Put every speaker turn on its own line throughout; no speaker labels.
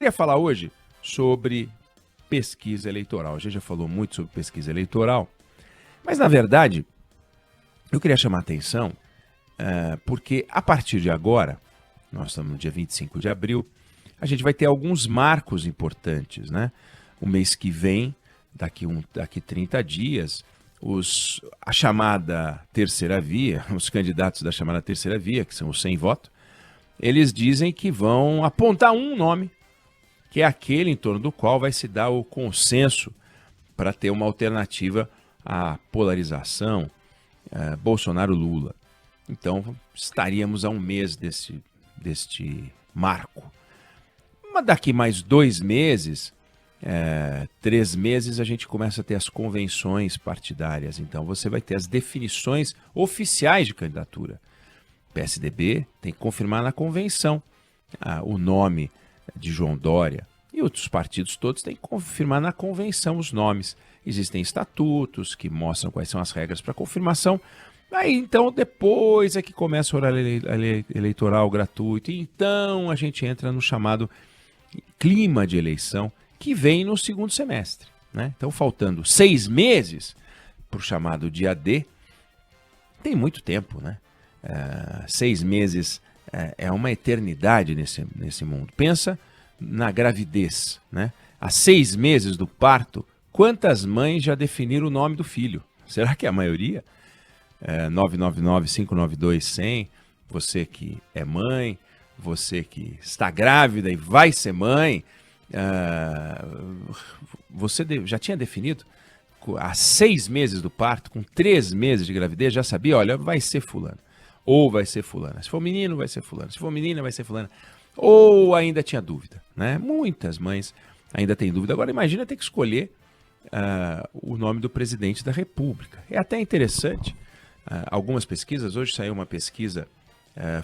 Queria falar hoje sobre pesquisa eleitoral. A gente já falou muito sobre pesquisa eleitoral, mas na verdade eu queria chamar a atenção porque a partir de agora, nós estamos no dia 25 de abril, a gente vai ter alguns marcos importantes, né? O mês que vem, daqui 30 dias, a chamada terceira via, os candidatos da chamada terceira via, que são os sem voto, eles dizem que vão apontar um nome, que é aquele em torno do qual vai se dar o consenso para ter uma alternativa à polarização Bolsonaro-Lula. Então, estaríamos a um mês deste marco. Mas daqui mais 2 meses, 3 meses, a gente começa a ter as convenções partidárias. Então, você vai ter as definições oficiais de candidatura. PSDB tem que confirmar na convenção o nome de João Dória, e outros partidos todos têm que confirmar na convenção os nomes. Existem estatutos que mostram quais são as regras para confirmação. Aí então depois é que começa o horário eleitoral gratuito, e então a gente entra no chamado clima de eleição, que vem no segundo semestre, né? Então, faltando 6 meses para o chamado dia D, tem muito tempo, né? 6 meses é uma eternidade nesse mundo. Pensa na gravidez, né? Há 6 meses do parto, quantas mães já definiram o nome do filho? Será que é a maioria? 999-592-100, você que é mãe, você que está grávida e vai ser mãe, você já tinha definido? Há 6 meses do parto, com 3 meses de gravidez, já sabia, olha, vai ser fulano. Ou vai ser fulana. Se for menino, vai ser fulano. Se for menina, vai ser fulana. Ou ainda tinha dúvida, né? Muitas mães ainda têm dúvida. Agora imagina ter que escolher o nome do presidente da República. É até interessante. Algumas pesquisas, hoje saiu uma pesquisa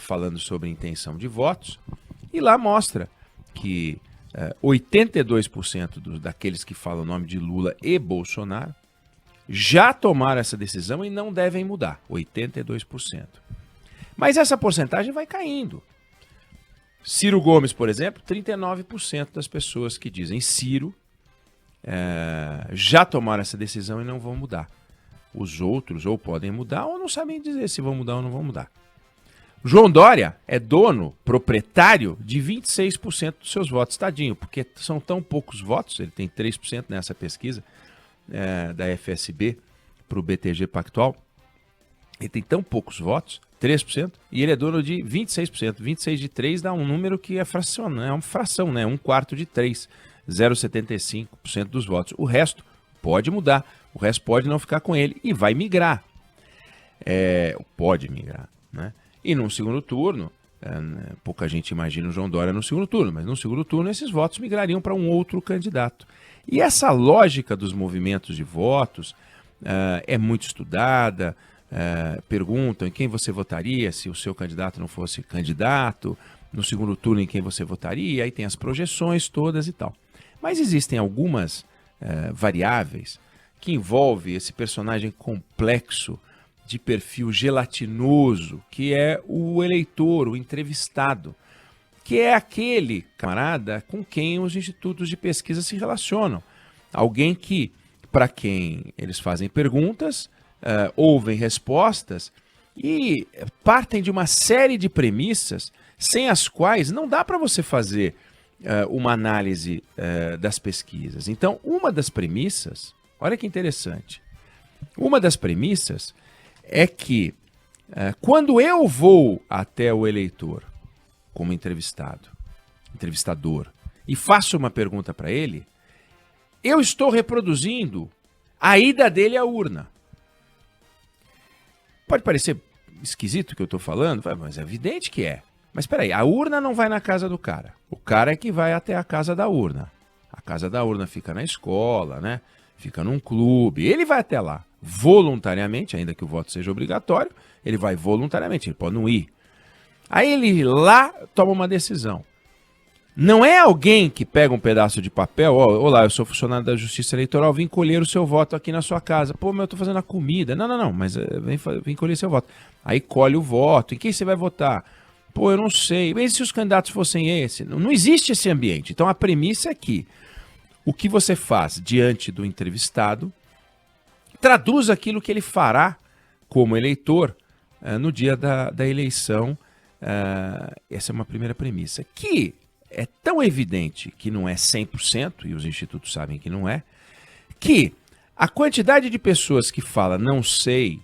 falando sobre intenção de votos, e lá mostra que 82% daqueles que falam o nome de Lula e Bolsonaro já tomaram essa decisão e não devem mudar. 82%. Mas essa porcentagem vai caindo. Ciro Gomes, por exemplo, 39% das pessoas que dizem Ciro já tomaram essa decisão e não vão mudar. Os outros ou podem mudar ou não sabem dizer se vão mudar ou não vão mudar. João Dória é dono, proprietário de 26% dos seus votos, tadinho, porque são tão poucos votos, ele tem 3% nessa pesquisa da FSB para o BTG Pactual. Ele tem tão poucos votos, 3%, e ele é dono de 26%. 26 de 3 dá um número que é fração, né? É uma fração, né? 1/4 de 3, 0,75% dos votos. O resto pode mudar, o resto pode não ficar com ele e vai migrar. Pode migrar, né? E num segundo turno, pouca gente imagina o João Dória no segundo turno, mas no segundo turno esses votos migrariam para um outro candidato. E essa lógica dos movimentos de votos é muito estudada. Perguntam em quem você votaria se o seu candidato não fosse candidato, no segundo turno em quem você votaria, aí tem as projeções todas e tal. Mas existem algumas variáveis que envolvem esse personagem complexo de perfil gelatinoso, que é o eleitor, o entrevistado, que é aquele camarada com quem os institutos de pesquisa se relacionam. Alguém que, para quem eles fazem perguntas, ouvem respostas e partem de uma série de premissas sem as quais não dá para você fazer uma análise das pesquisas. Então, uma das premissas, olha que interessante, uma das premissas é que quando eu vou até o eleitor como entrevistador, e faço uma pergunta para ele, eu estou reproduzindo a ida dele à urna. Pode parecer esquisito o que eu estou falando, mas é evidente que é. Mas espera aí, a urna não vai na casa do cara. O cara é que vai até a casa da urna. A casa da urna fica na escola, né? Fica num clube. Ele vai até lá voluntariamente, ainda que o voto seja obrigatório, ele vai voluntariamente, ele pode não ir. Aí ele lá toma uma decisão. Não é alguém que pega um pedaço de papel, olá, eu sou funcionário da Justiça Eleitoral, vim colher o seu voto aqui na sua casa. Pô, mas eu tô fazendo a comida. Não, mas vem colher seu voto. Aí colhe o voto. Em quem você vai votar? Pô, eu não sei. Mas e se os candidatos fossem esse? Não existe esse ambiente. Então a premissa é que o que você faz diante do entrevistado traduz aquilo que ele fará como eleitor no dia da eleição. Essa é uma primeira premissa. Que é tão evidente que não é 100%, e os institutos sabem que não é, que a quantidade de pessoas que fala não sei,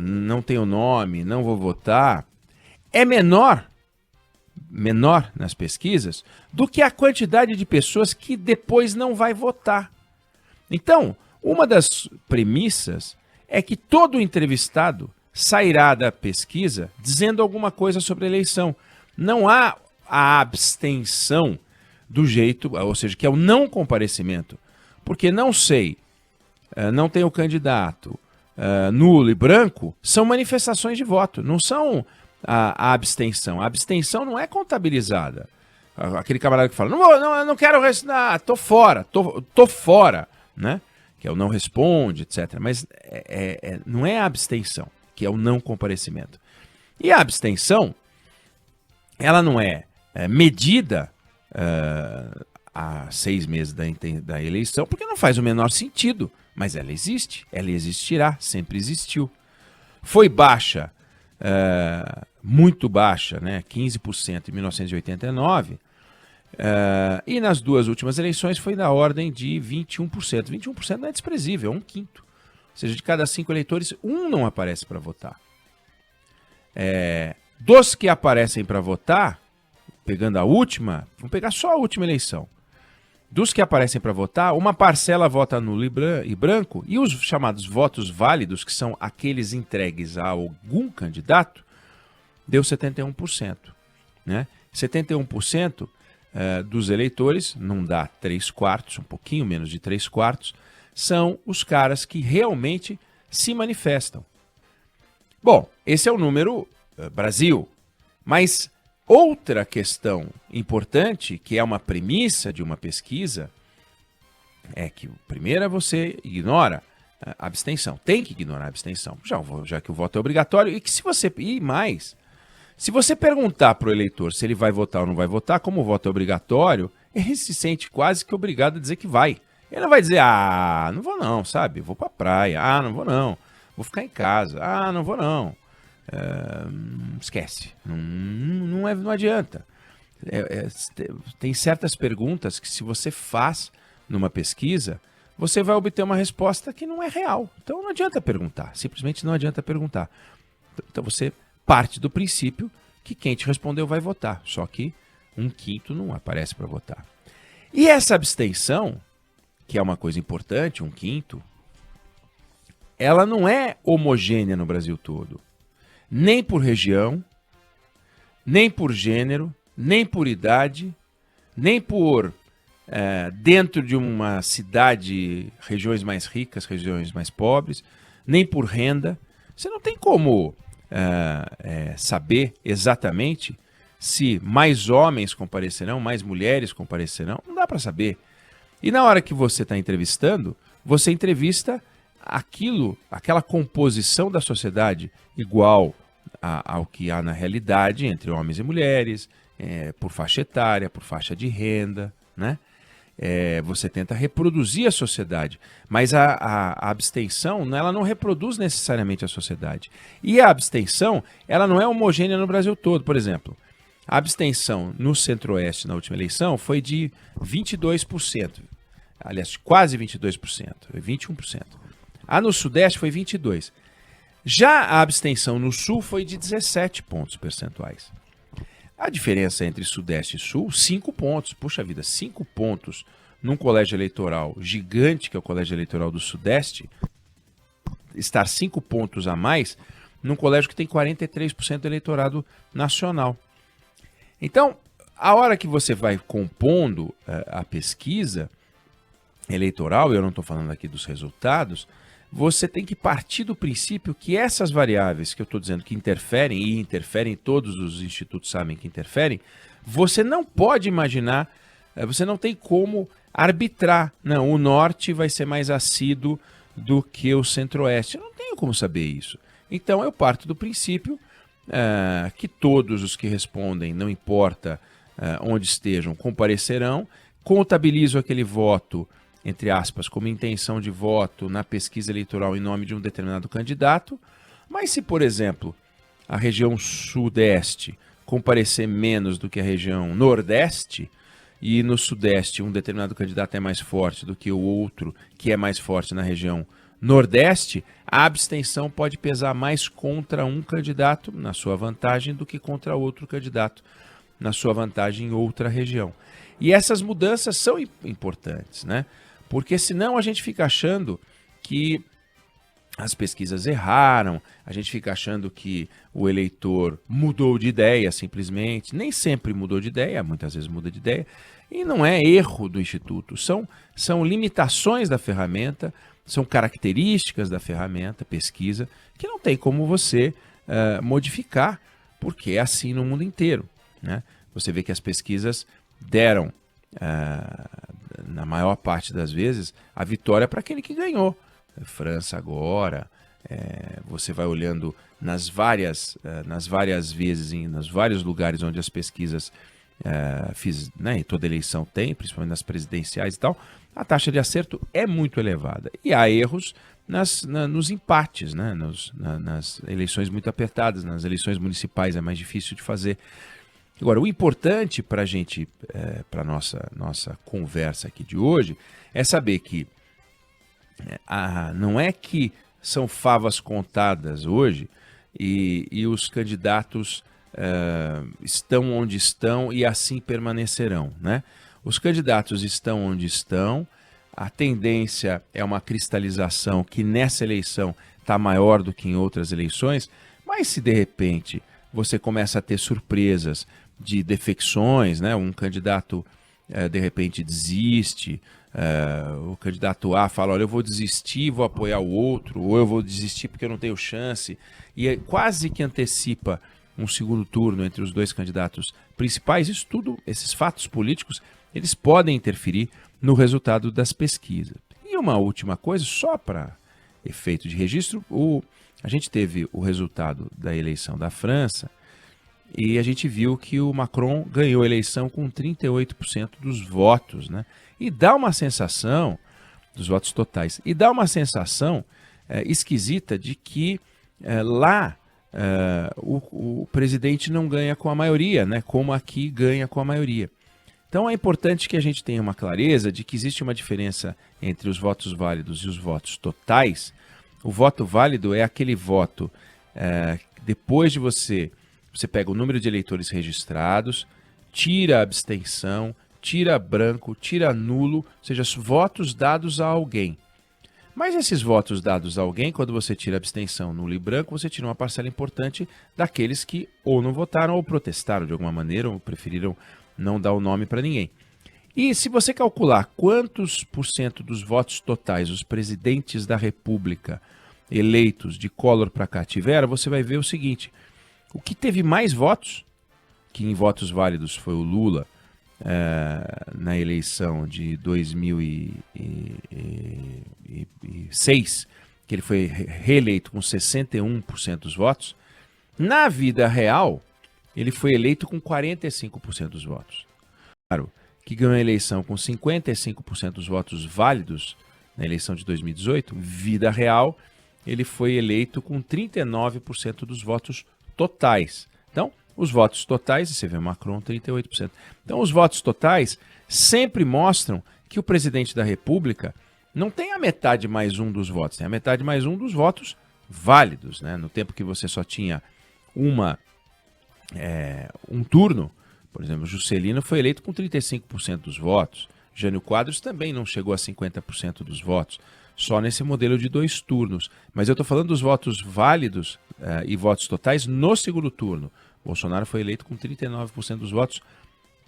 não tenho nome, não vou votar, é menor nas pesquisas do que a quantidade de pessoas que depois não vai votar. Então, uma das premissas é que todo entrevistado sairá da pesquisa dizendo alguma coisa sobre a eleição. Não há a abstenção do jeito, ou seja, que é o não comparecimento. Porque não sei, não tenho candidato, nulo e branco, são manifestações de voto, não são a abstenção. A abstenção não é contabilizada. Aquele camarada que fala, não quero respirar, tô fora, tô fora, né? Que é o não responde, etc. Mas não é a abstenção, que é o não comparecimento. E a abstenção, ela não é medida há 6 meses da eleição, porque não faz o menor sentido, mas ela existe, ela existirá, sempre existiu. Foi baixa, muito baixa, né? 15% em 1989, e nas 2 últimas eleições foi da ordem de 21%. 21% não é desprezível, é 1/5. Ou seja, de cada 5 eleitores, 1 não aparece para votar. Dos que aparecem para votar, pegando a última, vamos pegar só a última eleição. Dos que aparecem para votar, uma parcela vota nulo e branco, e os chamados votos válidos, que são aqueles entregues a algum candidato, deu 71%. Né? 71% dos eleitores, não dá 3/4, um pouquinho menos de 3/4, são os caras que realmente se manifestam. Bom, esse é o número Brasil, mas outra questão importante, que é uma premissa de uma pesquisa, é que, primeiro, você ignora a abstenção. Tem que ignorar a abstenção, já que o voto é obrigatório. E que se você perguntar para o eleitor se ele vai votar ou não vai votar, como o voto é obrigatório, ele se sente quase que obrigado a dizer que vai. Ele não vai dizer, não vou não, sabe? Vou para a praia. Não vou não. Vou ficar em casa. Não vou não. Esquece. Não adianta. Tem certas perguntas que, se você faz numa pesquisa, você vai obter uma resposta que não é real. Então não adianta perguntar. Simplesmente não adianta perguntar. Então você parte do princípio que quem te respondeu vai votar. Só que 1/5 não aparece para votar. E essa abstenção, que é uma coisa importante, 1/5, ela não é homogênea no Brasil todo. Nem por região, nem por gênero, nem por idade, nem por dentro de uma cidade, regiões mais ricas, regiões mais pobres, nem por renda. Você não tem como saber exatamente se mais homens comparecerão, mais mulheres comparecerão. Não dá para saber. E na hora que você está entrevistando, você entrevista aquela composição da sociedade igual ao que há na realidade entre homens e mulheres, por faixa etária, por faixa de renda, né? Você tenta reproduzir a sociedade, mas a abstenção, ela não reproduz necessariamente a sociedade. E a abstenção, ela não é homogênea no Brasil todo. Por exemplo, a abstenção no Centro-Oeste na última eleição foi de 22%. Aliás, quase 22%, 21%. A no Sudeste foi 22%. Já a abstenção no Sul foi de 17 pontos percentuais. A diferença entre Sudeste e Sul, 5 pontos. Puxa vida, 5 pontos num colégio eleitoral gigante, que é o colégio eleitoral do Sudeste, estar 5 pontos a mais num colégio que tem 43% do eleitorado nacional. Então, a hora que você vai compondo a pesquisa eleitoral, eu não estou falando aqui dos resultados, você tem que partir do princípio que essas variáveis que eu estou dizendo que interferem, e interferem, todos os institutos sabem que interferem, você não pode imaginar, você não tem como arbitrar. Não, o Norte vai ser mais assíduo do que o Centro-Oeste. Eu não tenho como saber isso. Então eu parto do princípio que todos os que respondem, não importa onde estejam, comparecerão, contabilizam aquele voto, entre aspas, como intenção de voto na pesquisa eleitoral em nome de um determinado candidato. Mas se, por exemplo, a região sudeste comparecer menos do que a região nordeste, e no sudeste um determinado candidato é mais forte do que o outro, que é mais forte na região nordeste, a abstenção pode pesar mais contra um candidato na sua vantagem do que contra outro candidato na sua vantagem em outra região. E essas mudanças são importantes, né? Porque senão a gente fica achando que as pesquisas erraram, a gente fica achando que o eleitor mudou de ideia simplesmente. Nem sempre mudou de ideia, muitas vezes muda de ideia. E não é erro do Instituto, são limitações da ferramenta, são características da ferramenta, pesquisa, que não tem como você modificar, porque é assim no mundo inteiro, né? Você vê que as pesquisas deram, na maior parte das vezes, a vitória para aquele que ganhou. França agora, você vai olhando nas várias vezes, nos vários lugares onde as pesquisas né, e toda eleição tem, principalmente nas presidenciais e tal, a taxa de acerto é muito elevada. E há erros nos empates, né, nas eleições muito apertadas, nas eleições municipais é mais difícil de fazer. Agora, o importante para a gente, para a nossa conversa aqui de hoje, é saber que não é que são favas contadas hoje e os candidatos estão onde estão e assim permanecerão, né? Os candidatos estão onde estão, a tendência é uma cristalização que nessa eleição está maior do que em outras eleições, mas se de repente você começa a ter surpresas de defecções, né? Um candidato de repente desiste, o candidato A fala, olha, eu vou desistir, vou apoiar o outro, ou eu vou desistir porque eu não tenho chance, e quase que antecipa um segundo turno entre os dois candidatos principais. Isso tudo, esses fatos políticos, eles podem interferir no resultado das pesquisas. E uma última coisa, só para efeito de registro, a gente teve o resultado da eleição da França, e a gente viu que o Macron ganhou a eleição com 38% dos votos, né? E dá uma sensação, dos votos totais, e dá uma sensação esquisita de que lá o presidente não ganha com a maioria, né? Como aqui ganha com a maioria. Então é importante que a gente tenha uma clareza de que existe uma diferença entre os votos válidos e os votos totais. O voto válido é aquele voto depois de você pega o número de eleitores registrados, tira a abstenção, tira branco, tira nulo, ou seja, votos dados a alguém. Mas esses votos dados a alguém, quando você tira abstenção, nulo e branco, você tira uma parcela importante daqueles que ou não votaram ou protestaram de alguma maneira, ou preferiram não dar o nome para ninguém. E se você calcular quantos por cento dos votos totais os presidentes da República eleitos de Collor para cá tiveram, você vai ver o seguinte: o que teve mais votos, que em votos válidos foi o Lula, na eleição de 2006, que ele foi reeleito com 61% dos votos, na vida real, ele foi eleito com 45% dos votos. Claro, que ganhou a eleição com 55% dos votos válidos na eleição de 2018, vida real, ele foi eleito com 39% dos votos totais. Então, os votos totais, e você vê Macron 38%. Então, os votos totais sempre mostram que o presidente da República não tem a metade mais um dos votos, tem a metade mais um dos votos válidos, né? No tempo que você só tinha um turno, por exemplo, Juscelino foi eleito com 35% dos votos, Jânio Quadros também não chegou a 50% dos votos, só nesse modelo de 2 turnos. Mas eu estou falando dos votos válidos e votos totais no segundo turno. Bolsonaro foi eleito com 39% dos votos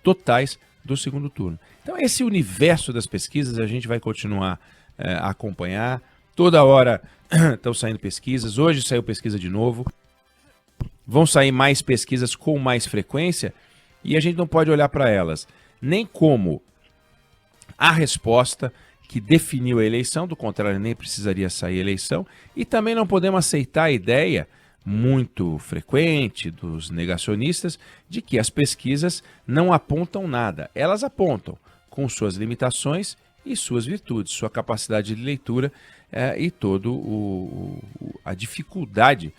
totais do segundo turno. Então, esse universo das pesquisas a gente vai continuar a acompanhar. Toda hora estão saindo pesquisas. Hoje saiu pesquisa de novo. Vão sair mais pesquisas com mais frequência e a gente não pode olhar para elas nem como a resposta que definiu a eleição, do contrário, nem precisaria sair a eleição, e também não podemos aceitar a ideia muito frequente dos negacionistas de que as pesquisas não apontam nada. Elas apontam com suas limitações e suas virtudes, sua capacidade de leitura e todo a dificuldade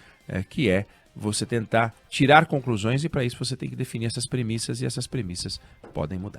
que é você tentar tirar conclusões, e para isso você tem que definir essas premissas, e essas premissas podem mudar.